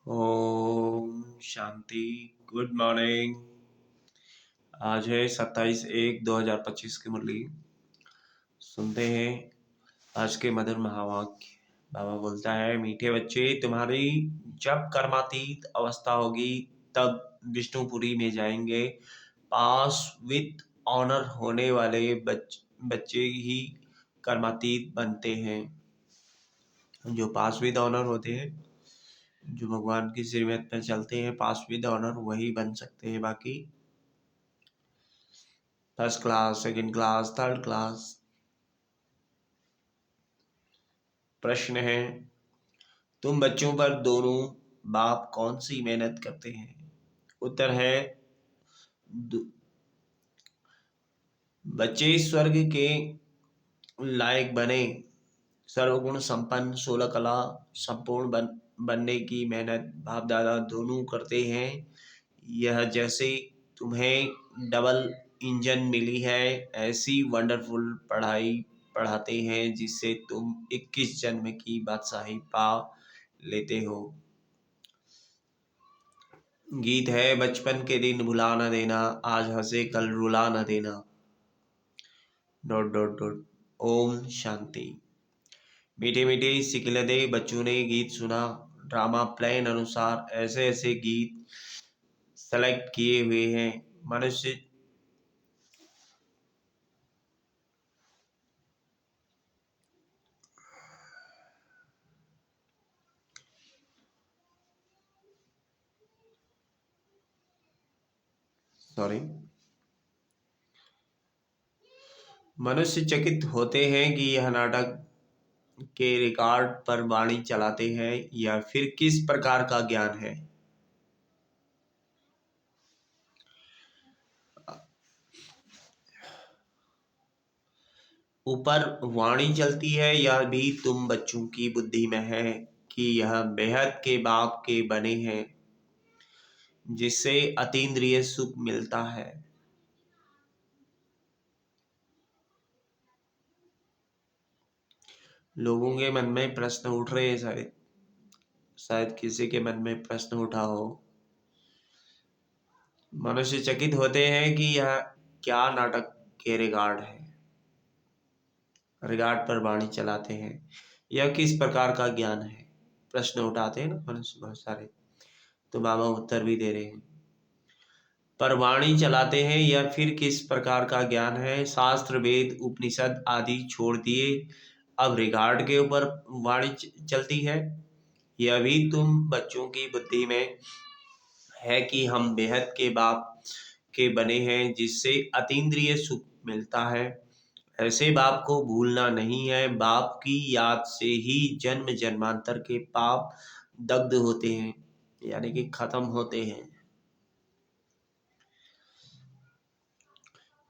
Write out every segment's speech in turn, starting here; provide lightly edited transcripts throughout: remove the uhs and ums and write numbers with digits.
Om Shanti. Good morning. आज है 27/1/2025 की मुरली। सुनते हैं आज के मधुर महावाक्य। बाबा बोलता है, मीठे बच्चे, तुम्हारी जब कर्मातीत अवस्था होगी तब विष्णुपुरी में जाएंगे। पास विद ऑनर होने वाले बच्चे ही कर्मातीत बनते हैं। जो पास विद ऑनर होते हैं, जो भगवान की श्रीमत पर चलते हैं, पास विद ऑनर वही बन सकते हैं। बाकी first class, second class, third class. प्रश्न है, तुम बच्चों पर दोनों बाप कौन सी मेहनत करते हैं? उत्तर है, बच्चे स्वर्ग के लायक बने, सर्वगुण संपन्न, 16 कला संपूर्ण बनने की मेहनत बाप दादा दोनों करते हैं। यह जैसे तुम्हें डबल इंजन मिली है, ऐसी वंडरफुल पढ़ाई पढ़ाते हैं जिससे तुम 21 जन्म की बादशाही पा लेते हो। गीत है, बचपन के दिन भुला न देना, आज हंसे कल रुला न देना। ... ओम शांति। मीठे मीठे सिकिलदे बच्चों ने गीत सुना। ड्रामा प्लान अनुसार ऐसे ऐसे गीत सेलेक्ट किए हुए हैं। मनुष्य चकित होते हैं कि यह नाटक के रिकॉर्ड पर वाणी चलाते हैं या फिर किस प्रकार का ज्ञान है। ऊपर वाणी चलती है, यह भी तुम बच्चों की बुद्धि में है कि यह बेहद के बाप के बने हैं, जिससे अतीन्द्रिय सुख मिलता है। लोगों के मन में प्रश्न उठ रहे हैं, शायद किसी के मन में प्रश्न उठा हो। मनुष्य चकित होते हैं कि यह क्या नाटक के रिकॉर्ड है, रिकॉर्ड पर वाणी चलाते हैं, यह किस प्रकार का ज्ञान है। प्रश्न उठाते हैं ना मनुष्य बहुत सारे, तो बाबा उत्तर भी दे रहे हैं। पर वाणी चलाते हैं यह फिर किस प्रकार का ज्ञान है। शास्त्र वेद उपनिषद आदि छोड़ दिए, अब रिकॉर्ड के ऊपर वाणी चलती है। यह भी तुम बच्चों की बुद्धि में है कि हम बेहद के बाप के बने हैं, जिससे अतीन्द्रिय सुख मिलता है। ऐसे बाप को भूलना नहीं है। बाप की याद से ही जन्म जन्मांतर के पाप दग्ध होते हैं, यानी कि खत्म होते हैं।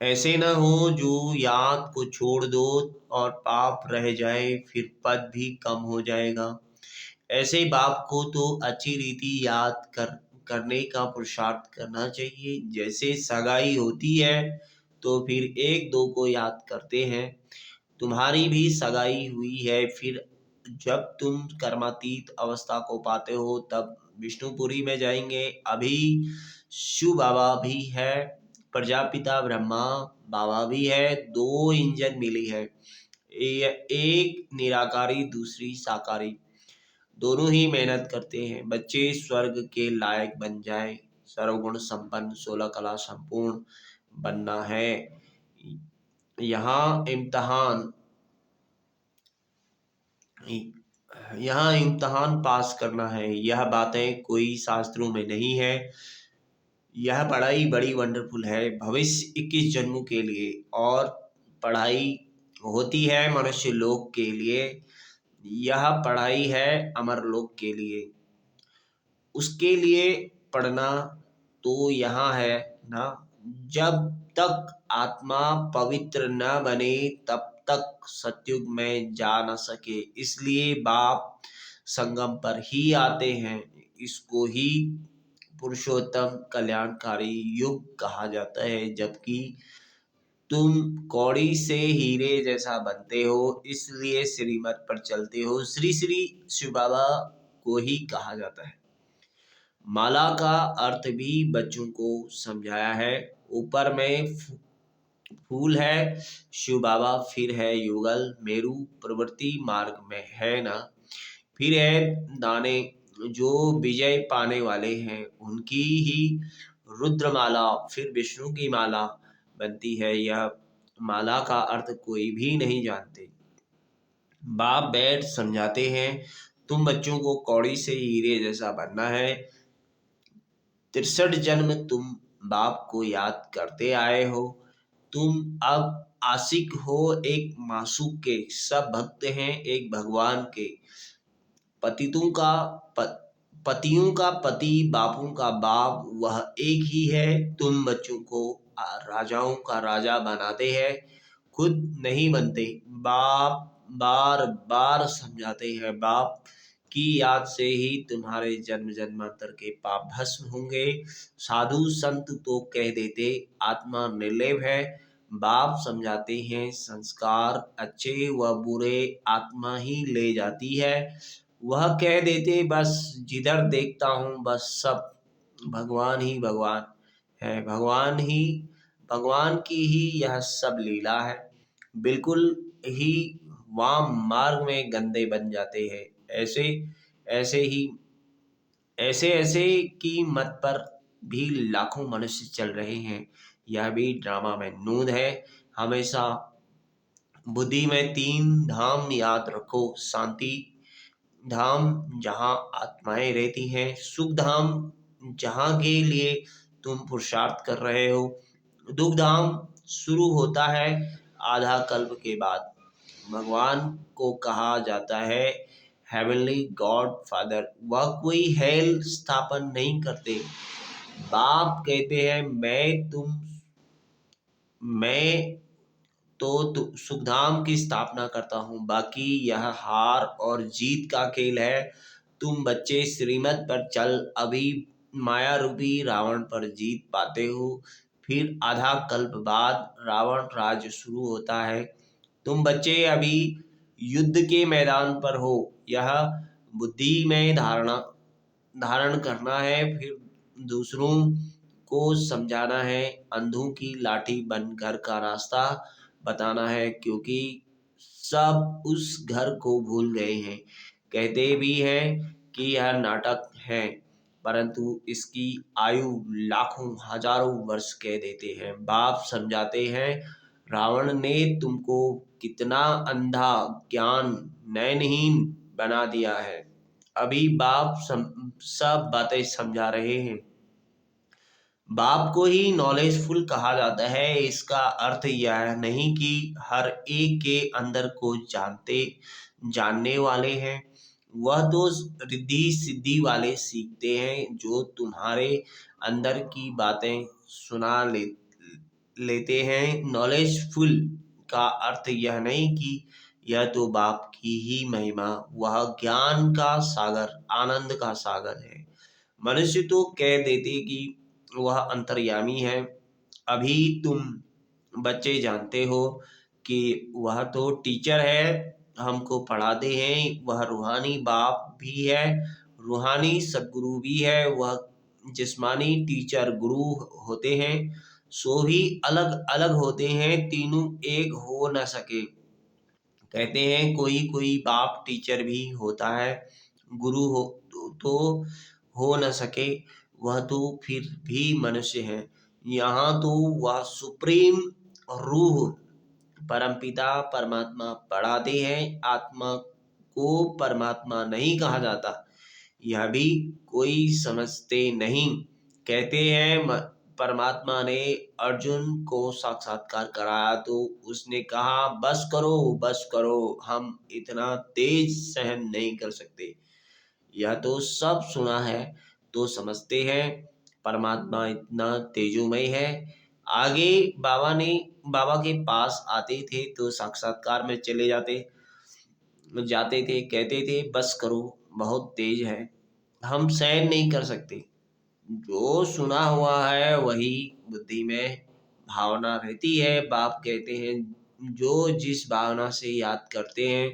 ऐसे न हो जो याद को छोड़ दो और पाप रह जाए, फिर पद भी कम हो जाएगा। ऐसे बाप को तो अच्छी रीति याद करने का पुरुषार्थ करना चाहिए। जैसे सगाई होती है तो फिर एक दो को याद करते हैं। तुम्हारी भी सगाई हुई है, फिर जब तुम कर्मातीत अवस्था को पाते हो तब विष्णुपुरी में जाएंगे। अभी शिव बाबा भी है, प्रजापिता ब्रह्मा बाबा भी है, दो इंजन मिली है, एक निराकारी दूसरी साकारी, दोनों ही मेहनत करते हैं। बच्चे स्वर्ग के लायक बन जाए, सर्वगुण संपन्न, 16 कला संपूर्ण बनना है। यहाँ इम्तहान पास करना है। यह बातें कोई शास्त्रों में नहीं है। यह पढ़ाई बड़ी वंडरफुल है भविष्य 21 जन्मों के लिए, और पढ़ाई होती है मनुष्य लोक के लिए। यह पढ़ाई है अमर लोक के लिए। उसके लिए पढ़ना तो यहाँ है ना। जब तक आत्मा पवित्र न बने तब तक सतयुग में जा न सके, इसलिए बाप संगम पर ही आते हैं। इसको ही पुरुषोत्तम कल्याणकारी युग कहा जाता है। जबकि तुम कौड़ी से हीरे जैसा बनते हो, इसलिए श्रीमत पर चलते हो। श्री श्री शिव बाबा को ही कहा जाता है। माला का अर्थ भी बच्चों को समझाया है। ऊपर में फूल है शिव बाबा, फिर है युगल मेरु प्रवृत्ति मार्ग में है ना, फिर है दाने जो विजय पाने वाले हैं उनकी ही रुद्रमाला, फिर विष्णु की माला बनती है। यह माला का अर्थ कोई भी नहीं जानते। बाप बैठ समझाते हैं, तुम बच्चों को कौड़ी से हीरे जैसा बनना है। 63 जन्म तुम बाप को याद करते आए हो। तुम अब आशिक हो एक मासूक के, सब भक्त हैं एक भगवान के। पतितों का पतियों का पति, बापों का बाप वह एक ही है। तुम बच्चों को राजाओं का राजा बनाते हैं, खुद नहीं बनते। बाप बार बार समझाते हैं, बाप की याद से ही तुम्हारे जन्म जन्मांतर के पाप भस्म होंगे। साधु संत तो कह देते आत्मा निर्लेप है। बाप समझाते हैं, संस्कार अच्छे व बुरे आत्मा ही ले जाती है। वह कह देते बस जिधर देखता हूँ बस सब भगवान ही भगवान है, भगवान की ही यह सब लीला है। बिल्कुल ही वाम मार्ग में गंदे बन जाते हैं। ऐसे ऐसे ही ऐसे ऐसे की मत पर भी लाखों मनुष्य चल रहे हैं। यह भी ड्रामा में नून है। हमेशा बुद्धि में 3 धाम याद रखो, शांति धाम जहाँ आत्माएं रहती हैं, सुख धाम जहाँ के लिए तुम पुरुषार्थ कर रहे हो, दुख धाम शुरू होता है आधा कल्प के बाद। भगवान को कहा जाता है हेवनली गॉड फादर, वह कोई हेल स्थापन नहीं करते। बाप कहते हैं मैं सुखधाम की स्थापना करता हूँ, बाकी यह हार और जीत का खेल है। तुम बच्चे श्रीमत पर चल अभी माया रूपी रावण पर जीत पाते हो, फिर आधा कल्प बाद रावण राज शुरू होता है। तुम बच्चे अभी युद्ध के मैदान पर हो, यह बुद्धि में धारण करना है, फिर दूसरों को समझाना है। अंधों की लाठी बन घर का रास्ता बताना है, क्योंकि सब उस घर को भूल गए हैं। कहते भी हैं कि यह नाटक है, परंतु इसकी आयु लाखों हजारों वर्ष कह देते हैं। बाप समझाते हैं, रावण ने तुमको कितना अंधा ज्ञान नयनहीन बना दिया है। अभी बाप सब बातें समझा रहे हैं। बाप को ही नॉलेजफुल कहा जाता है। इसका अर्थ यह नहीं कि हर एक के अंदर को जानने वाले हैं। वह तो रिद्धि सिद्धि वाले सीखते हैं जो तुम्हारे अंदर की बातें सुना लेते हैं। नॉलेजफुल का अर्थ यह नहीं कि यह तो बाप की ही महिमा, वह ज्ञान का सागर, आनंद का सागर है। मनुष्य तो कह देते कि वह अंतर्यामी है। अभी तुम बच्चे जानते हो कि वह तो टीचर है, हमको पढ़ाते हैं। वह रूहानी बाप भी है, रूहानी सदगुरु भी है। वह जिस्मानी टीचर गुरु होते हैं, सो भी अलग अलग होते हैं, तीनों एक हो न सके। कहते हैं कोई कोई बाप टीचर भी होता है, गुरु तो हो न सके, वह तो फिर भी मनुष्य है। यहाँ तो वह सुप्रीम रूह परमपिता परमात्मा पढ़ाते हैं। आत्मा को परमात्मा नहीं कहा जाता, यह भी कोई समझते नहीं। कहते हैं परमात्मा ने अर्जुन को साक्षात्कार कराया तो उसने कहा बस करो, हम इतना तेज सहन नहीं कर सकते। यह तो सब सुना है तो समझते हैं परमात्मा इतना तेजोमय है। आगे बाबा के पास आते थे तो साक्षात्कार में चले जाते थे, कहते थे बस करो, बहुत तेज है, हम सहन नहीं कर सकते। जो सुना हुआ है वही बुद्धि में भावना रहती है। बाप कहते हैं जो जिस भावना से याद करते हैं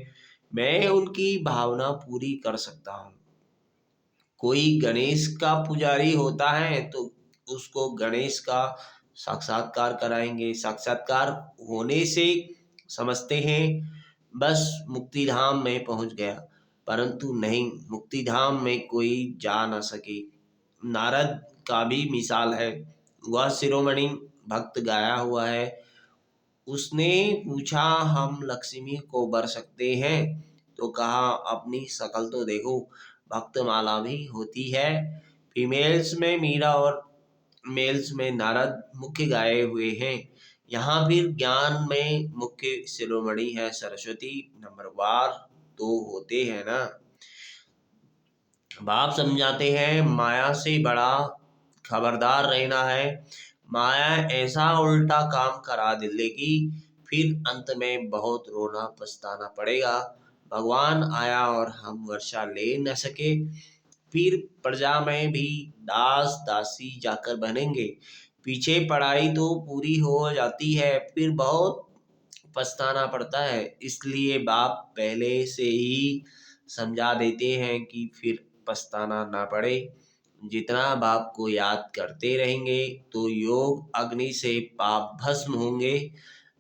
मैं उनकी भावना पूरी कर सकता हूँ। कोई गणेश का पुजारी होता है तो उसको गणेश का साक्षात्कार कराएंगे। साक्षात्कार होने से समझते हैं बस मुक्ति धाम में पहुंच गया, परंतु नहीं, मुक्ति धाम में कोई जा न सके। नारद का भी मिसाल है। वह शिरोमणि भक्त गाया हुआ है। उसने पूछा हम लक्ष्मी को बर सकते हैं? तो कहा अपनी शकल तो देखो। भक्तमाला भी होती है। फीमेल्स में मीरा और मेल्स में नारद मुख्य गाए हुए हैं। यहाँ फिर ज्ञान में मुख्य शिरोमणि है सरस्वती। नंबरवार तो होते हैं ना। बाप समझाते हैं माया से बड़ा खबरदार रहना है। माया ऐसा उल्टा काम करा देगी, फिर अंत में बहुत रोना पछताना पड़ेगा। भगवान आया और हम वर्षा ले न सके, फिर प्रजा में भी दास दासी जाकर बनेंगे। पीछे पढ़ाई तो पूरी हो जाती है, फिर बहुत पछताना पड़ता है। इसलिए बाप पहले से ही समझा देते हैं कि फिर पछताना ना पड़े। जितना बाप को याद करते रहेंगे तो योग अग्नि से पाप भस्म होंगे।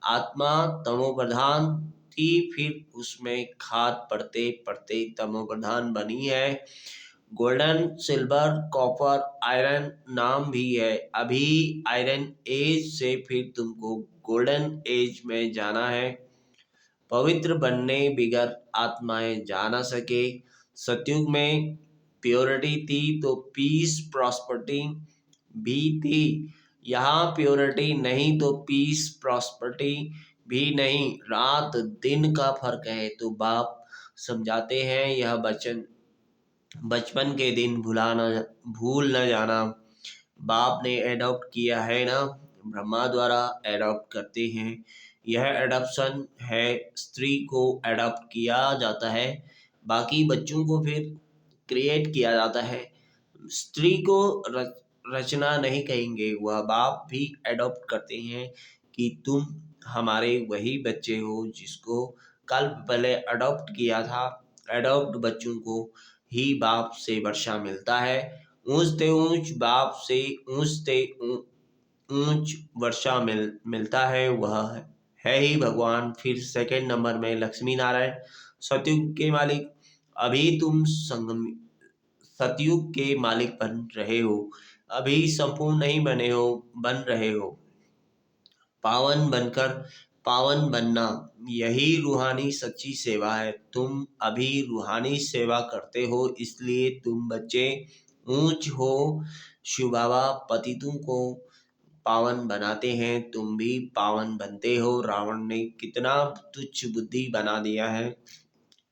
आत्मा तमोप्रधान थी, फिर उसमें खाद पड़ते पड़ते तमोप्रधान बनी है। गोल्डन, सिल्वर, कॉपर, आयरन नाम भी है। अभी आयरन एज से फिर तुमको गोल्डन एज में जाना है। पवित्र बनने बिगर आत्माएं जा ना सके। सतयुग में प्योरिटी थी तो पीस प्रॉस्पर्टी भी थी। यहाँ प्योरिटी नहीं तो पीस प्रॉस्पर्टी भी नहीं। रात दिन का फर्क है। तो बाप समझाते हैं यह वचन बचपन के दिन भूल न जाना। बाप ने एडॉप्ट किया है ना, ब्रह्मा द्वारा एडॉप्ट करते हैं। यह एडॉप्शन है। स्त्री को एडॉप्ट किया जाता है, बाकी बच्चों को फिर क्रिएट किया जाता है। स्त्री को रचना नहीं कहेंगे। वह बाप भी एडॉप्ट करते हैं कि तुम हमारे वही बच्चे हो जिसको कल पहले अडॉप्ट किया था। एडॉप्ट बच्चों को ही बाप से वर्षा मिलता है। ऊंचते ऊंच बाप से ऊंचते ऊंच वर्षा मिलता है। वह है ही भगवान। फिर सेकंड नंबर में लक्ष्मी नारायण, सतयुग के मालिक। अभी तुम संगम सतयुग के मालिक बन रहे हो। अभी संपूर्ण नहीं बने हो, बन रहे हो। पावन बनकर पावन बनना, यही रूहानी सच्ची सेवा है। तुम अभी रूहानी सेवा करते हो, इसलिए तुम बच्चे ऊंच हो। शिव बाबा पतितों को पावन बनाते हैं, तुम भी पावन बनते हो। रावण ने कितना तुच्छ बुद्धि बना दिया है।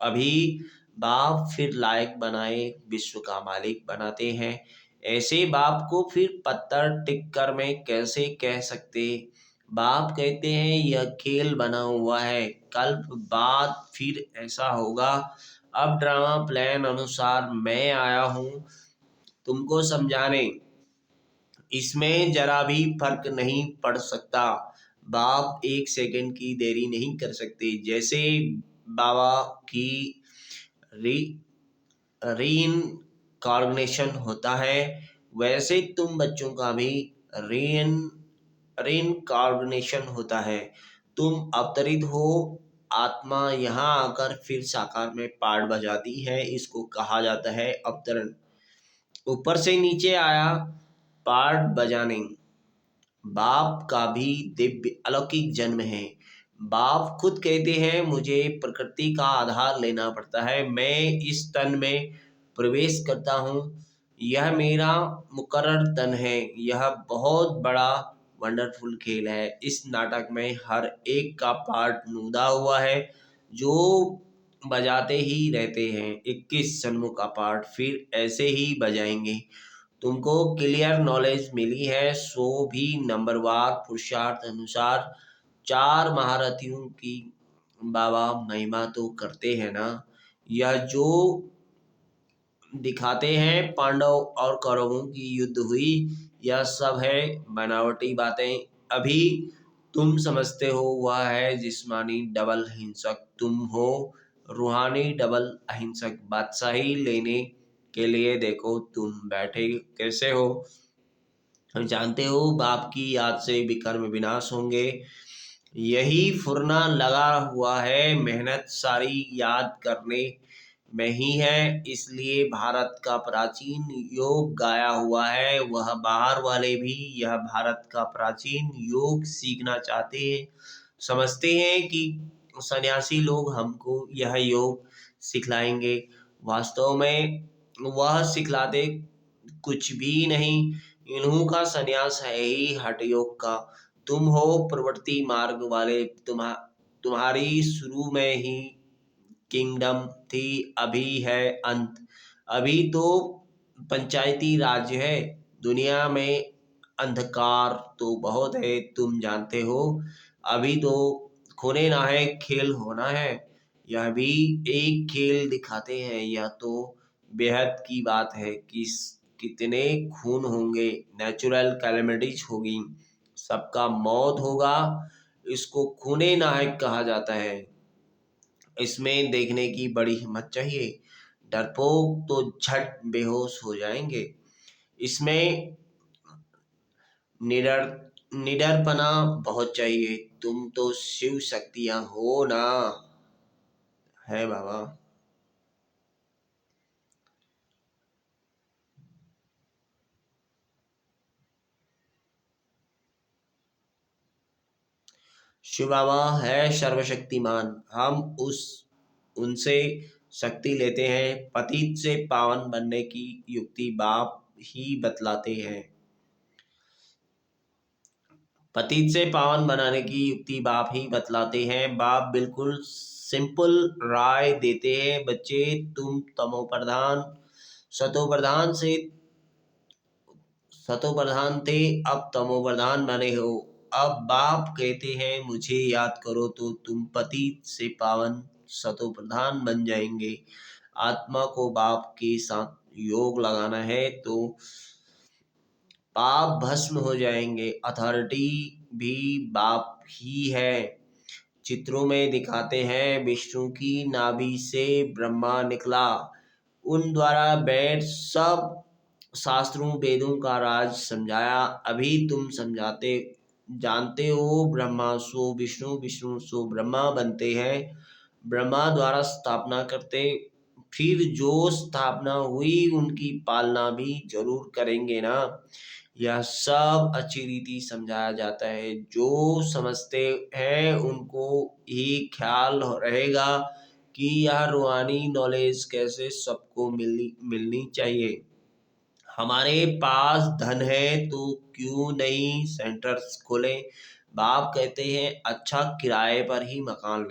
अभी बाप फिर लायक बनाए विश्व का मालिक बनाते हैं। ऐसे बाप को फिर पत्थर टिक्कर में कैसे कह सकते। बाप कहते हैं यह खेल बना हुआ है, कल बाद फिर ऐसा होगा। अब ड्रामा प्लान अनुसार मैं आया हूँ तुमको समझाने। इसमें जरा भी फर्क नहीं पड़ सकता। बाप एक सेकंड की देरी नहीं कर सकते। जैसे बाबा की री रीइंकार्नेशन होता है, वैसे तुम बच्चों का भी रीइंकार्नेशन होता है। तुम अवतरित हो। आत्मा यहाँ आकर फिर साकार में पार्ट बजाती है। इसको कहा जाता है अवतरण। ऊपर से नीचे आया पार्ट बजाने। बाप का भी दिव्य अलौकिक जन्म है। बाप खुद कहते हैं मुझे प्रकृति का आधार लेना पड़ता है। मैं इस तन में प्रवेश करता हूँ। यह मेरा मुकर्रर तन है। यह बहुत बड़ा वंडरफुल खेल है। इस नाटक में हर एक का पार्ट नूदा हुआ है, जो बजाते ही रहते हैं। 21 जन्मों का पार्ट फिर ऐसे ही बजाएंगे। तुमको क्लियर नॉलेज मिली है, सो भी नंबरवार पुरुषार्थ अनुसार 4 महारथियों की बाबा महिमा तो करते हैं ना। यह जो दिखाते हैं पांडव और कौरवों की युद्ध हुई, यह सब है बनावटी बातें। अभी तुम समझते हो वह है जिस्मानी डबल हिंसक, तुम हो रूहानी डबल अहिंसक। बादशाही लेने के लिए देखो तुम बैठे कैसे हो। हम जानते हो बाप की याद से विकर्म विनाश होंगे। यही फुरना लगा हुआ है, मेहनत सारी याद करने में ही है। इसलिए भारत का प्राचीन योग गाया हुआ है। वह बाहर वाले भी यह भारत का प्राचीन योग सीखना चाहते हैं। समझते हैं कि सन्यासी लोग हमको यह योग सिखलाएंगे। वास्तव में वह सिखलाते कुछ भी नहीं। इन्हों का सन्यास है ही हठ योग का। तुम हो प्रवृत्ति मार्ग वाले। तुम्हारी शुरू में ही किंगडम थी, अभी है अंत। अभी तो पंचायती राज है। दुनिया में अंधकार तो बहुत है, तुम जानते हो। अभी तो खोने ना है, खेल होना है। यह भी एक खेल दिखाते हैं। यह तो बेहद की बात है कि कितने खून होंगे, नेचुरल कैलेमिटीज होगी, सबका मौत होगा। इसको खूने नायक कहा जाता है। इसमें देखने की बड़ी हिम्मत चाहिए। डरपोक तो झट बेहोश हो जाएंगे। इसमें निडर निडरपना बहुत चाहिए। तुम तो शिव शक्तियां हो ना। है बाबा। शिव बाबा है सर्वशक्तिमान। हम उस उनसे शक्ति लेते हैं। पतित से पावन बनने की युक्ति बाप ही बतलाते हैं। पतित से पावन बनाने की युक्ति बाप ही बतलाते हैं। बाप बिल्कुल सिंपल राय देते हैं। बच्चे, तुम तमो प्रधान सतो प्रधान से सतो प्रधान थे, अब तमो प्रधान बने हो। अब बाप कहते हैं मुझे याद करो तो तुम पतित से पावन सतो प्रधान बन जाएंगे। आत्मा को बाप के साथ योग लगाना है तो पाप भस्म हो जाएंगे। अथॉरिटी भी बाप ही है। चित्रों में दिखाते हैं विष्णु की नाभि से ब्रह्मा निकला। उन द्वारा वेद सब शास्त्रों वेदों का राज समझाया। अभी तुम समझाते जानते हो ब्रह्मा सो विष्णु, विष्णु सो ब्रह्मा बनते हैं। ब्रह्मा द्वारा स्थापना करते, फिर जो स्थापना हुई उनकी पालना भी जरूर करेंगे ना। यह सब अच्छी रीति समझाया जाता है। जो समझते हैं उनको ही ख्याल रहेगा कि यह रूहानी नॉलेज कैसे सबको मिलनी मिलनी चाहिए। हमारे पास धन है तो क्यों नहीं सेंटर्स खोलें। बाप कहते हैं अच्छा किराए पर ही मकान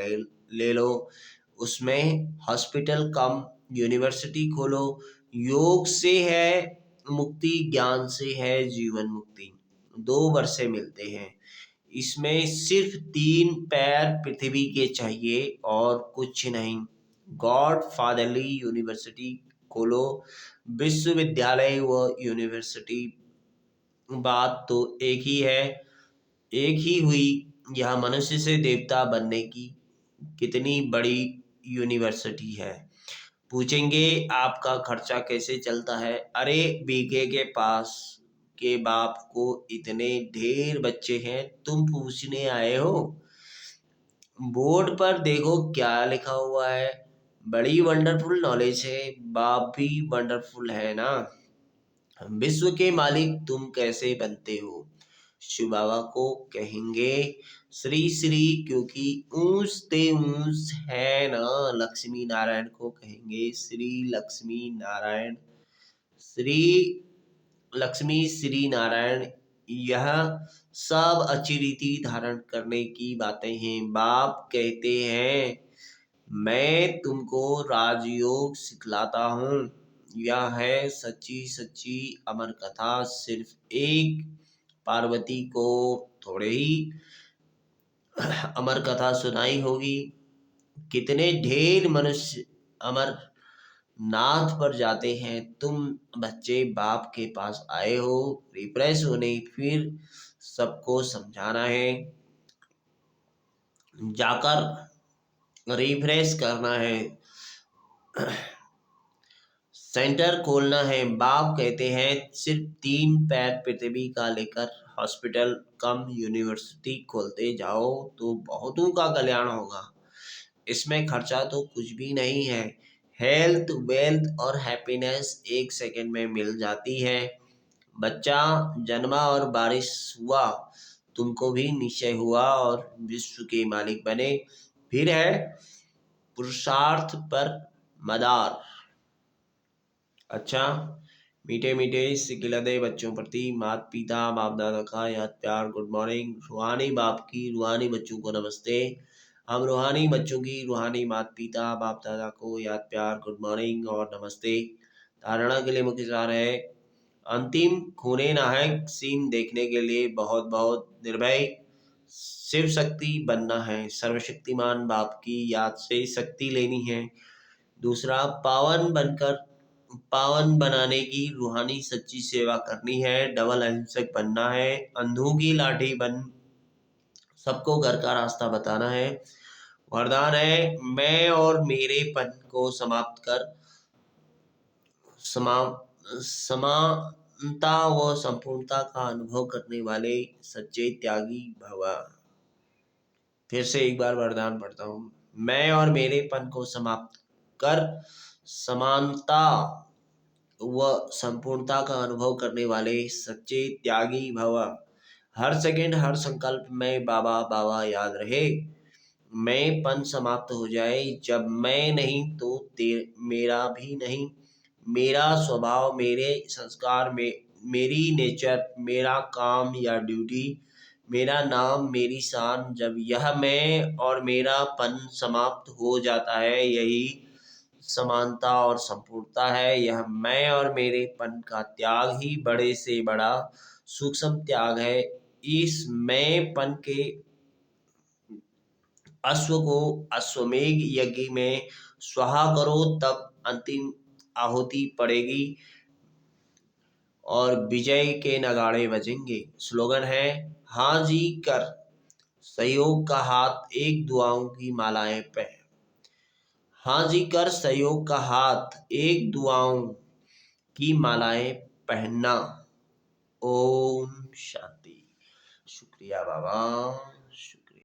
ले लो, उसमें हॉस्पिटल कम यूनिवर्सिटी खोलो। योग से है मुक्ति, ज्ञान से है जीवन मुक्ति। दो वर्षे मिलते हैं। इसमें सिर्फ 3 पैर पृथ्वी के चाहिए और कुछ नहीं। गॉड फादरली यूनिवर्सिटी खोलो। विश्वविद्यालय व यूनिवर्सिटी बात तो एक ही है, एक ही हुई। यह मनुष्य से देवता बनने की कितनी बड़ी यूनिवर्सिटी है। पूछेंगे आपका खर्चा कैसे चलता है। अरे बीके के पास के बाप को इतने ढेर बच्चे हैं, तुम पूछने आए हो। बोर्ड पर देखो क्या लिखा हुआ है। बड़ी वंडरफुल नॉलेज है। बाप भी वंडरफुल है ना। विश्व के मालिक तुम कैसे बनते हो। शिव बाबा को कहेंगे श्री श्री, क्योंकि ऊंच ते ऊंच है ना। लक्ष्मी नारायण को कहेंगे श्री लक्ष्मी नारायण। श्री लक्ष्मी श्री नारायण। यह सब अच्छी रीति धारण करने की बातें हैं। बाप कहते हैं मैं तुमको राजयोग सिखलाता हूँ। यह है सच्ची सच्ची अमर कथा। सिर्फ एक पार्वती को थोड़े ही अमर कथा सुनाई होगी। कितने ढेर मनुष्य अमर नाथ पर जाते हैं। तुम बच्चे बाप के पास आए हो रिफ्रेश होने, फिर सबको समझाना है। जाकर रिफ्रेश करना है। सेंटर खोलना है। बाप कहते हैं सिर्फ 3 पैर पृथ्वी का लेकर हॉस्पिटल कम यूनिवर्सिटी खोलते जाओ तो बहुतों का कल्याण होगा। इसमें खर्चा तो कुछ भी नहीं है। हेल्थ, वेल्थ और हैप्पीनेस 1 सेकंड में मिल जाती है। बच्चा जन्मा और बारिश हुआ, तुमको भी निश्चय हुआ और विश्व के मालिक बने। फिर है पुरुषार्थ पर मदार। अच्छा, मीठे मीठे सिकिलते बच्चों प्रति माता पिता बाप दादा का याद प्यार गुड मॉर्निंग। रूहानी बाप की रूहानी बच्चों को नमस्ते। हम रूहानी बच्चों की रूहानी माता पिता बाप दादा को याद प्यार गुड मॉर्निंग और नमस्ते। धारणा के लिए मुख्य सार है, अंतिम खूने नाहक सीन देखने के लिए बहुत बहुत निर्भय शिव शक्ति बनना है। सर्वशक्तिमान बाप की याद से शक्ति लेनी है। दूसरा, पावन बनाने की रूहानी सच्ची सेवा करनी है। डबल अहिंसक बनना है। अंधों की लाठी बन सबको घर का रास्ता बताना है। वरदान है, मैं और मेरेपन को समाप्त कर समा समानता व संपूर्णता का अनुभव करने वाले सच्चे त्यागी भव। फिर से एक बार वरदान पढ़ता हूँ। मैं और मेरेपन को समाप्त कर समानता व संपूर्णता का अनुभव करने वाले सच्चे त्यागी भव। हर सेकंड हर संकल्प में बाबा बाबा याद रहे। मैं पन समाप्त हो जाए। जब मैं नहीं तो मेरा भी नहीं। मेरा स्वभाव, मेरे संस्कार में, मेरी नेचर, मेरा काम या ड्यूटी, मेरा नाम, मेरी शान, जब यह मैं और मेरा पन समाप्त हो जाता है, यही समानता और संपूर्णता है। यह मैं और मेरेपन का त्याग ही बड़े से बड़ा सूक्ष्म त्याग है। इस मैंपन के अश्व को अश्वमेघ यज्ञ में स्वाहा करो, तब अंतिम आहुति पड़ेगी और विजय के नगाड़े बजेंगे। स्लोगन है, हाँ जी कर सहयोग का हाथ, एक दुआओं की मालाएं पे। हाँ जी कर सहयोग का हाथ, एक दुआओं की मालाएं पहनना। ओम शांति। शुक्रिया बाबा।